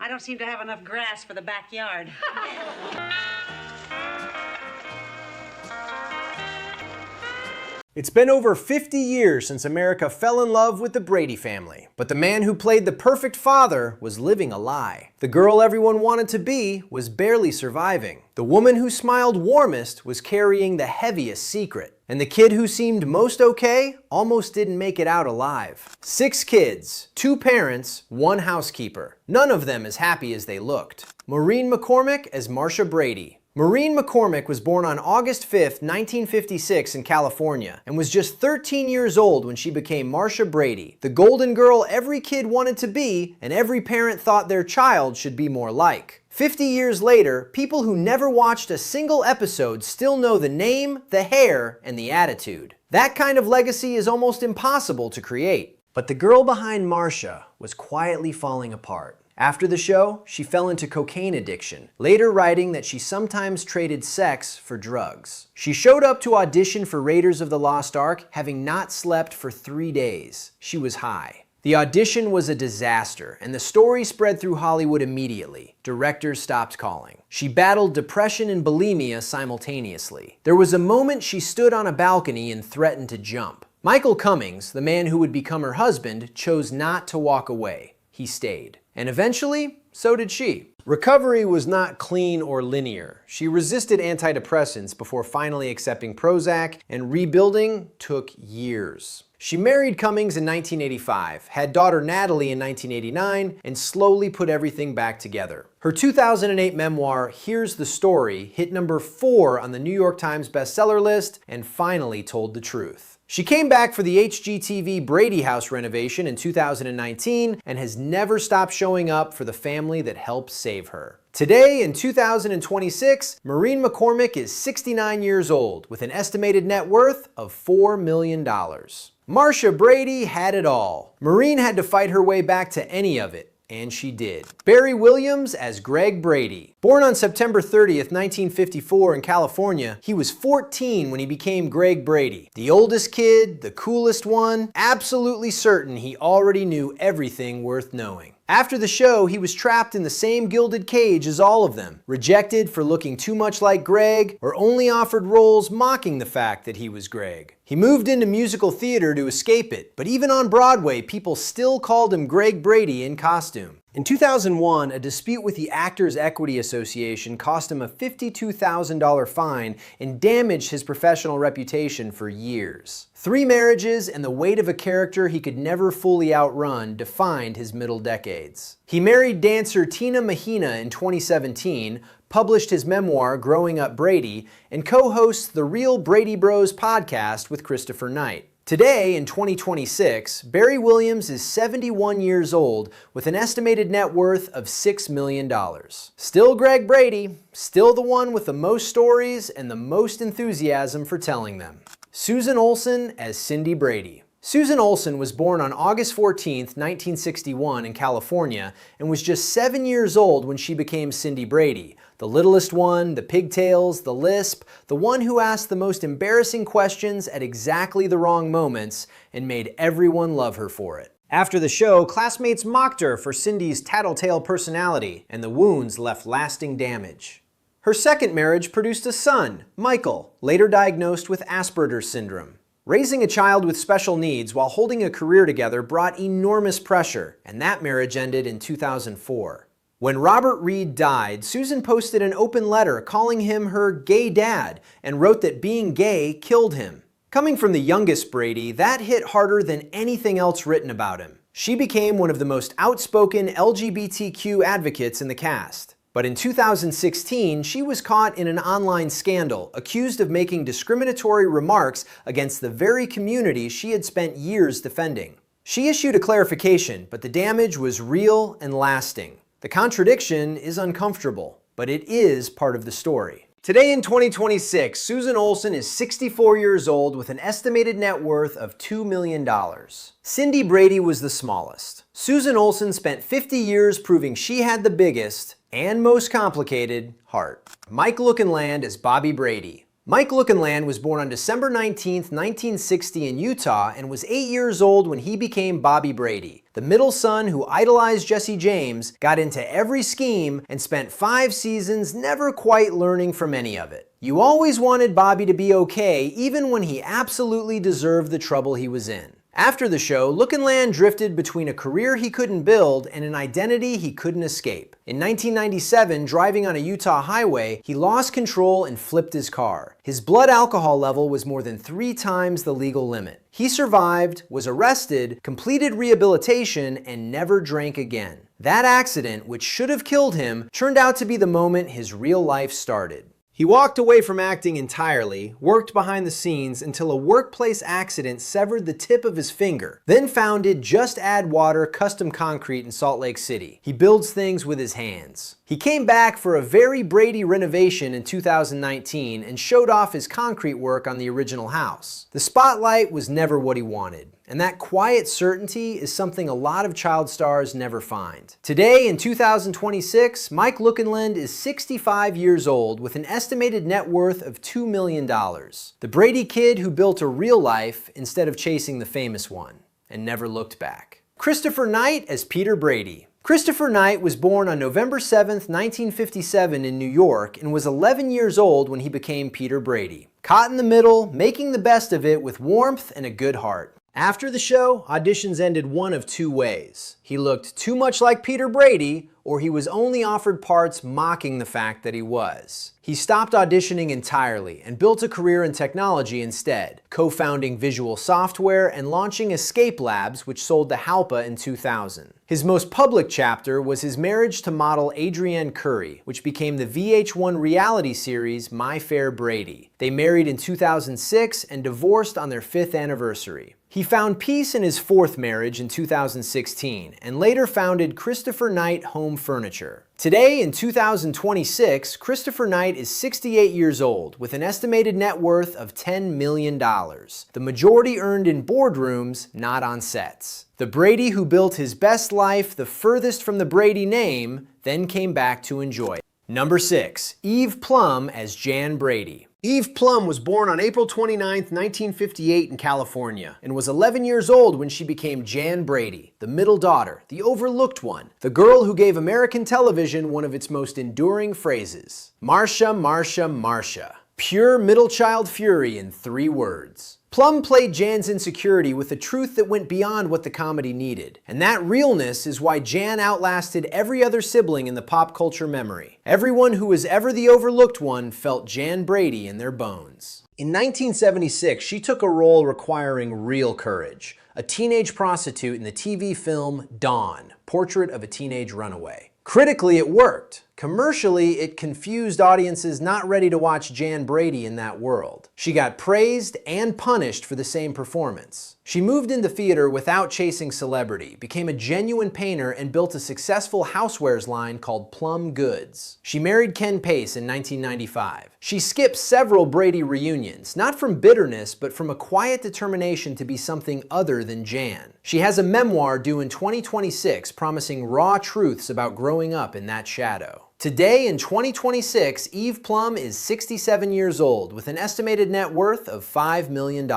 don't seem to have enough grass for the backyard. It's been over 50 years since America fell in love with the Brady family, but the man who played the perfect father was living a lie. The girl everyone wanted to be was barely surviving. The woman who smiled warmest was carrying the heaviest secret. And the kid who seemed most okay almost didn't make it out alive. 6 kids, 2 parents, 1 housekeeper. None of them as happy as they looked. Maureen McCormick as Marcia Brady. Maureen McCormick was born on August 5, 1956 in California and was just 13 years old when she became Marcia Brady, the golden girl every kid wanted to be and every parent thought their child should be more like. 50 years later, people who never watched a single episode still know the name, the hair, and the attitude. That kind of legacy is almost impossible to create. But the girl behind Marcia was quietly falling apart. After the show, she fell into cocaine addiction, later writing that she sometimes traded sex for drugs. She showed up to audition for Raiders of the Lost Ark, having not slept for 3 days. She was high. The audition was a disaster, and the story spread through Hollywood immediately. Directors stopped calling. She battled depression and bulimia simultaneously. There was a moment she stood on a balcony and threatened to jump. Michael Cummings, the man who would become her husband, chose not to walk away. He stayed. And eventually, so did she. Recovery was not clean or linear. She resisted antidepressants before finally accepting Prozac, and rebuilding took years. She married Cummings in 1985, had daughter Natalie in 1989, and slowly put everything back together. Her 2008 memoir, Here's the Story, hit number 4 on the New York Times bestseller list and finally told the truth. She came back for the HGTV Brady House renovation in 2019 and has never stopped showing up for the family that helped save her. Today, in 2026, Maureen McCormick is 69 years old with an estimated net worth of $4 million. Marcia Brady had it all. Maureen had to fight her way back to any of it. And she did. Barry Williams as Greg Brady. Born on September 30th, 1954 in California, he was 14 when he became Greg Brady. The oldest kid, the coolest one, absolutely certain he already knew everything worth knowing. After the show, he was trapped in the same gilded cage as all of them, rejected for looking too much like Greg, or only offered roles mocking the fact that he was Greg. He moved into musical theater to escape it, but even on Broadway, people still called him Greg Brady in costume. In 2001, a dispute with the Actors Equity Association cost him a $52,000 fine and damaged his professional reputation for years. 3 marriages and the weight of a character he could never fully outrun defined his middle decades. He married dancer Tina Mahina in 2017, published his memoir, Growing Up Brady, and co-hosts the Real Brady Bros podcast with Christopher Knight. Today, in 2026, Barry Williams is 71 years old with an estimated net worth of $6 million. Still Greg Brady, still the one with the most stories and the most enthusiasm for telling them. Susan Olsen as Cindy Brady. Susan Olsen was born on August 14, 1961 in California and was just 7 years old when she became Cindy Brady, the littlest one, the pigtails, the lisp, the one who asked the most embarrassing questions at exactly the wrong moments and made everyone love her for it. After the show, classmates mocked her for Cindy's tattletale personality, and the wounds left lasting damage. Her second marriage produced a son, Michael, later diagnosed with Asperger's syndrome. Raising a child with special needs while holding a career together brought enormous pressure, and that marriage ended in 2004. When Robert Reed died, Susan posted an open letter calling him her gay dad and wrote that being gay killed him. Coming from the youngest Brady, that hit harder than anything else written about him. She became one of the most outspoken LGBTQ advocates in the cast. But in 2016, she was caught in an online scandal, accused of making discriminatory remarks against the very community she had spent years defending. She issued a clarification, but the damage was real and lasting. The contradiction is uncomfortable, but it is part of the story. Today in 2026, Susan Olsen is 64 years old with an estimated net worth of $2 million. Cindy Brady was the smallest. Susan Olsen spent 50 years proving she had the biggest and most complicated heart. Mike Lookinland as Bobby Brady. Mike Lookinland was born on December 19, 1960 in Utah and was 8 years old when he became Bobby Brady. The middle son who idolized Jesse James got into every scheme and spent 5 seasons never quite learning from any of it. You always wanted Bobby to be okay even when he absolutely deserved the trouble he was in. After the show, Lookinland drifted between a career he couldn't build and an identity he couldn't escape. In 1997, driving on a Utah highway, he lost control and flipped his car. His blood alcohol level was more than 3 times the legal limit. He survived, was arrested, completed rehabilitation, and never drank again. That accident, which should have killed him, turned out to be the moment his real life started. He walked away from acting entirely, worked behind the scenes until a workplace accident severed the tip of his finger, then founded Just Add Water Custom Concrete in Salt Lake City. He builds things with his hands. He came back for a very Brady renovation in 2019 and showed off his concrete work on the original house. The spotlight was never what he wanted, and that quiet certainty is something a lot of child stars never find. Today, in 2026, Mike Lookinland is 65 years old with an estimated net worth of $2 million. The Brady kid who built a real life instead of chasing the famous one, and never looked back. Christopher Knight as Peter Brady. Christopher Knight was born on November 7, 1957 in New York and was 11 years old when he became Peter Brady. Caught in the middle, making the best of it with warmth and a good heart. After the show, auditions ended one of 2 ways. He looked too much like Peter Brady, or he was only offered parts mocking the fact that he was. He stopped auditioning entirely and built a career in technology instead, co-founding Visual Software and launching Escape Labs, which sold to Halpa in 2000. His most public chapter was his marriage to model Adrienne Curry, which became the VH1 reality series My Fair Brady. They married in 2006 and divorced on their 5th anniversary. He found peace in his 4th marriage in 2016 and later founded Christopher Knight Home Furniture. Today, in 2026, Christopher Knight is 68 years old with an estimated net worth of $10 million. The majority earned in boardrooms, not on sets. The Brady who built his best life the furthest from the Brady name, then came back to enjoy it. Number 6, Eve Plumb as Jan Brady. Eve Plumb was born on April 29, 1958 in California, and was 11 years old when she became Jan Brady, the middle daughter, the overlooked one, the girl who gave American television one of its most enduring phrases. Marcia, Marcia, Marcia. Pure middle child fury in 3 words. Plumb played Jan's insecurity with a truth that went beyond what the comedy needed. And that realness is why Jan outlasted every other sibling in the pop culture memory. Everyone who was ever the overlooked one felt Jan Brady in their bones. In 1976, she took a role requiring real courage. A teenage prostitute in the TV film Dawn, Portrait of a Teenage Runaway. Critically, it worked. Commercially, it confused audiences not ready to watch Jan Brady in that world. She got praised and punished for the same performance. She moved into theater without chasing celebrity, became a genuine painter, and built a successful housewares line called Plum Goods. She married Ken Pace in 1995. She skipped several Brady reunions, not from bitterness, but from a quiet determination to be something other than Jan. She has a memoir due in 2026 promising raw truths about growing up in that shadow. Today, in 2026, Eve Plumb is 67 years old with an estimated net worth of $5 million.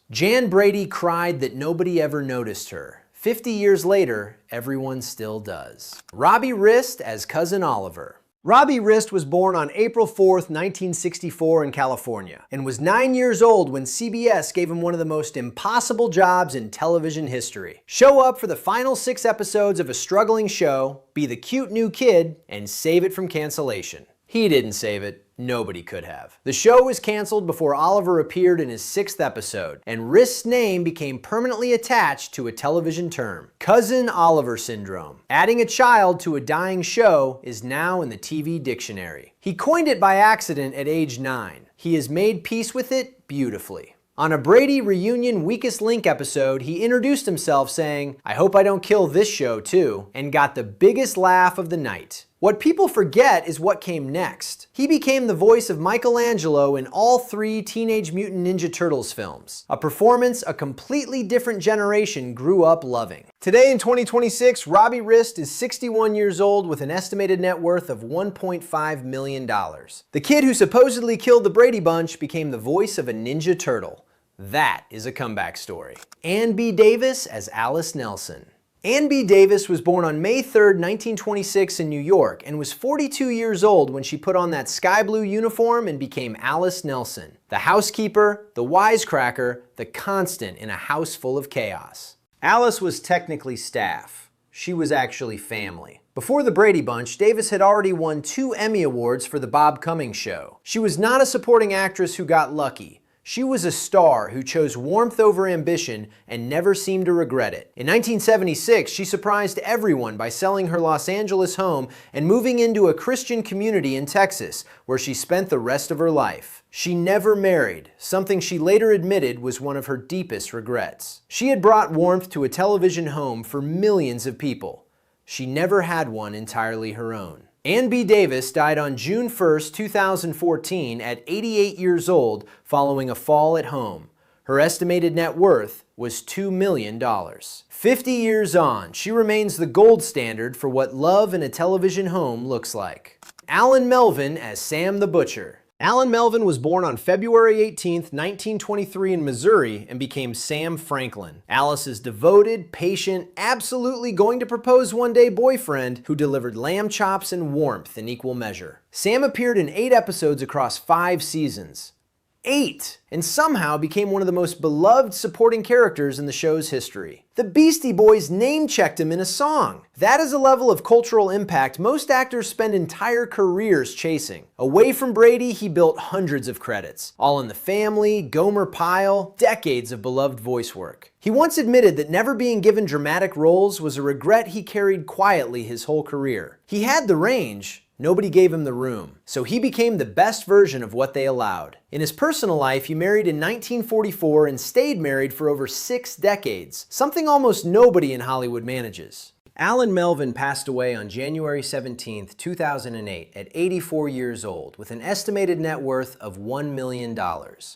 Jan Brady cried that nobody ever noticed her. 50 years later, everyone still does. Robbie Rist as Cousin Oliver. Robbie Rist was born on April 4, 1964 in California, and was 9 years old when CBS gave him one of the most impossible jobs in television history. Show up for the final 6 episodes of a struggling show, be the cute new kid, and save it from cancellation. He didn't save it. Nobody could have. The show was canceled before Oliver appeared in his 6th episode, and Rist's name became permanently attached to a television term, Cousin Oliver Syndrome. Adding a child to a dying show is now in the TV dictionary. He coined it by accident at age 9. He has made peace with it beautifully. On a Brady Reunion Weakest Link episode, he introduced himself saying, "I hope I don't kill this show too," and got the biggest laugh of the night. What people forget is what came next. He became the voice of Michelangelo in all 3 Teenage Mutant Ninja Turtles films, a performance a completely different generation grew up loving. Today in 2026, Robbie Rist is 61 years old with an estimated net worth of $1.5 million. The kid who supposedly killed the Brady Bunch became the voice of a Ninja Turtle. That is a comeback story. Ann B. Davis as Alice Nelson. Ann B. Davis was born on May 3, 1926 in New York and was 42 years old when she put on that sky blue uniform and became Alice Nelson, the housekeeper, the wisecracker, the constant in a house full of chaos. Alice was technically staff. She was actually family. Before the Brady Bunch, Davis had already won 2 Emmy Awards for The Bob Cummings Show. She was not a supporting actress who got lucky. She was a star who chose warmth over ambition and never seemed to regret it. In 1976, she surprised everyone by selling her Los Angeles home and moving into a Christian community in Texas, where she spent the rest of her life. She never married, something she later admitted was one of her deepest regrets. She had brought warmth to a television home for millions of people. She never had one entirely her own. Ann B. Davis died on June 1, 2014 at 88 years old following a fall at home. Her estimated net worth was $2 million. 50 years on, she remains the gold standard for what love in a television home looks like. Alan Melvin as Sam the Butcher. Alan Melvin was born on February 18, 1923 in Missouri and became Sam Franklin, Alice's devoted, patient, absolutely going to propose one day boyfriend who delivered lamb chops and warmth in equal measure. Sam appeared in 8 episodes across 5 seasons. 8! And somehow became one of the most beloved supporting characters in the show's history. The Beastie Boys name-checked him in a song. That is a level of cultural impact most actors spend entire careers chasing. Away from Brady, he built hundreds of credits. All in the Family, Gomer Pyle, decades of beloved voice work. He once admitted that never being given dramatic roles was a regret he carried quietly his whole career. He had the range. Nobody gave him the room, so he became the best version of what they allowed. In his personal life, he married in 1944 and stayed married for over 6 decades, something almost nobody in Hollywood manages. Alan Melvin passed away on January 17, 2008 at 84 years old with an estimated net worth of $1 million.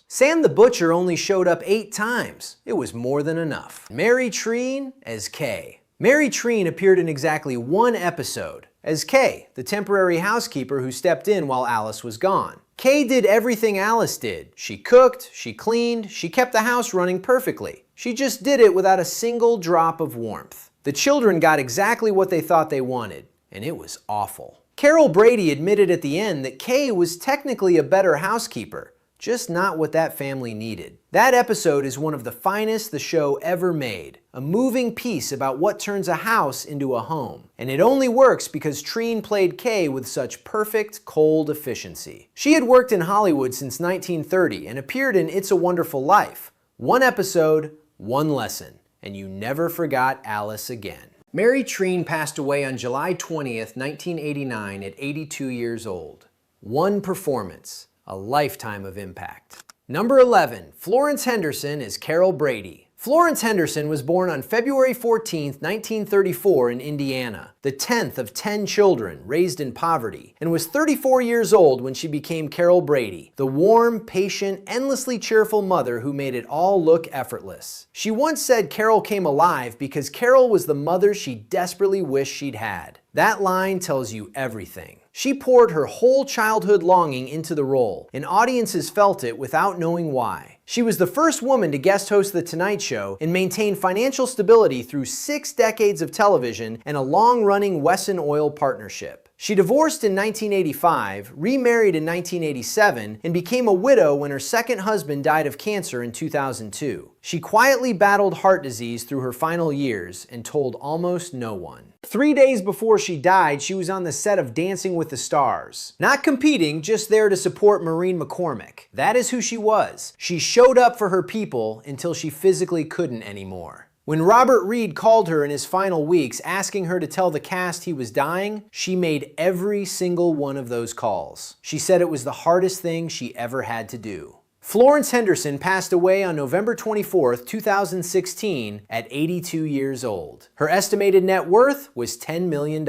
Sam the Butcher only showed up 8 times. It was more than enough. Mary Treen as Kay. Mary Treen appeared in exactly 1 episode as Kay, the temporary housekeeper who stepped in while Alice was gone. Kay did everything Alice did. She cooked, she cleaned, she kept the house running perfectly. She just did it without a single drop of warmth. The children got exactly what they thought they wanted, and it was awful. Carol Brady admitted at the end that Kay was technically a better housekeeper, just not what that family needed. That episode is one of the finest the show ever made, a moving piece about what turns a house into a home. And it only works because Treen played Kay with such perfect, cold efficiency. She had worked in Hollywood since 1930 and appeared in It's a Wonderful Life. 1 episode, 1 lesson, and you never forgot Alice again. Mary Treen passed away on July 20th, 1989 at 82 years old. 1 performance. A lifetime of impact. Number 11, Florence Henderson as Carol Brady. Florence Henderson was born on February 14, 1934 in Indiana, the 10th of 10 children raised in poverty, and was 34 years old when she became Carol Brady, the warm, patient, endlessly cheerful mother who made it all look effortless. She once said Carol came alive because Carol was the mother she desperately wished she'd had. That line tells you everything. She poured her whole childhood longing into the role, and audiences felt it without knowing why. She was the first woman to guest host The Tonight Show and maintain financial stability through 6 decades of television and a long-running Wesson Oil partnership. She divorced in 1985, remarried in 1987, and became a widow when her second husband died of cancer in 2002. She quietly battled heart disease through her final years and told almost no one. 3 days before she died, she was on the set of Dancing with the Stars. Not competing, just there to support Maureen McCormick. That is who she was. She showed up for her people until she physically couldn't anymore. When Robert Reed called her in his final weeks asking her to tell the cast he was dying, she made every single one of those calls. She said it was the hardest thing she ever had to do. Florence Henderson passed away on November 24, 2016 at 82 years old. Her estimated net worth was $10 million.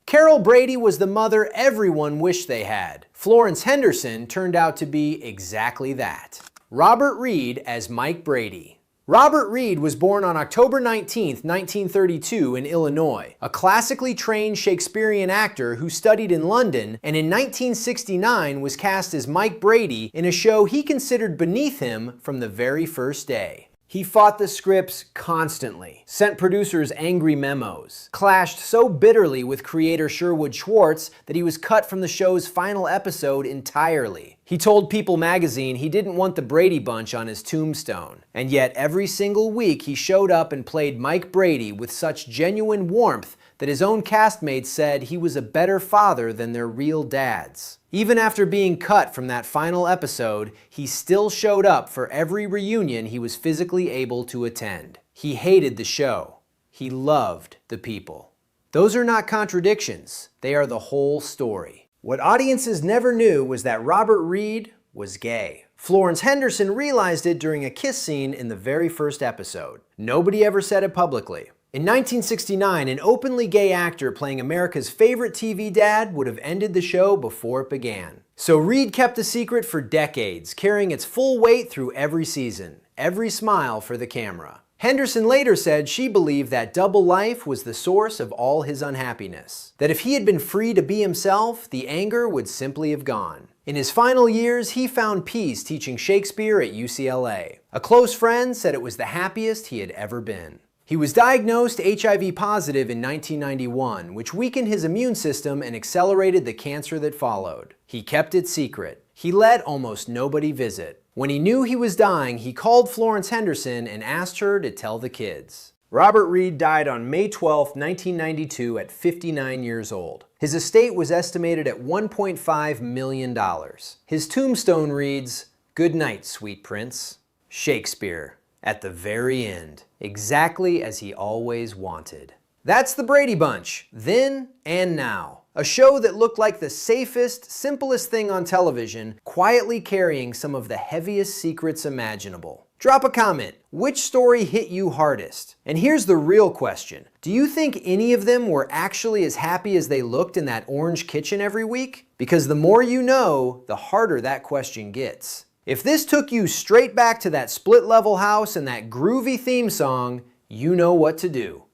Carol Brady was the mother everyone wished they had. Florence Henderson turned out to be exactly that. Robert Reed as Mike Brady. Robert Reed was born on October 19, 1932 in Illinois, a classically trained Shakespearean actor who studied in London and in 1969 was cast as Mike Brady in a show he considered beneath him from the very first day. He fought the scripts constantly, sent producers angry memos, clashed so bitterly with creator Sherwood Schwartz that he was cut from the show's final episode entirely. He told People magazine he didn't want the Brady Bunch on his tombstone, and yet every single week he showed up and played Mike Brady with such genuine warmth that his own castmates said he was a better father than their real dads. Even after being cut from that final episode, he still showed up for every reunion he was physically able to attend. He hated the show. He loved the people. Those are not contradictions. They are the whole story. What audiences never knew was that Robert Reed was gay. Florence Henderson realized it during a kiss scene in the very first episode. Nobody ever said it publicly. In 1969, an openly gay actor playing America's favorite TV dad would have ended the show before it began. So Reed kept the secret for decades, carrying its full weight through every season, every smile for the camera. Henderson later said she believed that double life was the source of all his unhappiness, that if he had been free to be himself, the anger would simply have gone. In his final years, he found peace teaching Shakespeare at UCLA. A close friend said it was the happiest he had ever been. He was diagnosed HIV positive in 1991, which weakened his immune system and accelerated the cancer that followed. He kept it secret. He let almost nobody visit. When he knew he was dying, he called Florence Henderson and asked her to tell the kids. Robert Reed died on May 12, 1992 at 59 years old. His estate was estimated at $1.5 million. His tombstone reads, "Good night, sweet prince. Shakespeare." At the very end, exactly as he always wanted. That's the Brady Bunch, then and now. A show that looked like the safest, simplest thing on television, quietly carrying some of the heaviest secrets imaginable. Drop a comment. Which story hit you hardest? And here's the real question. Do you think any of them were actually as happy as they looked in that orange kitchen every week? Because the more you know, the harder that question gets. If this took you straight back to that split-level house and that groovy theme song, you know what to do.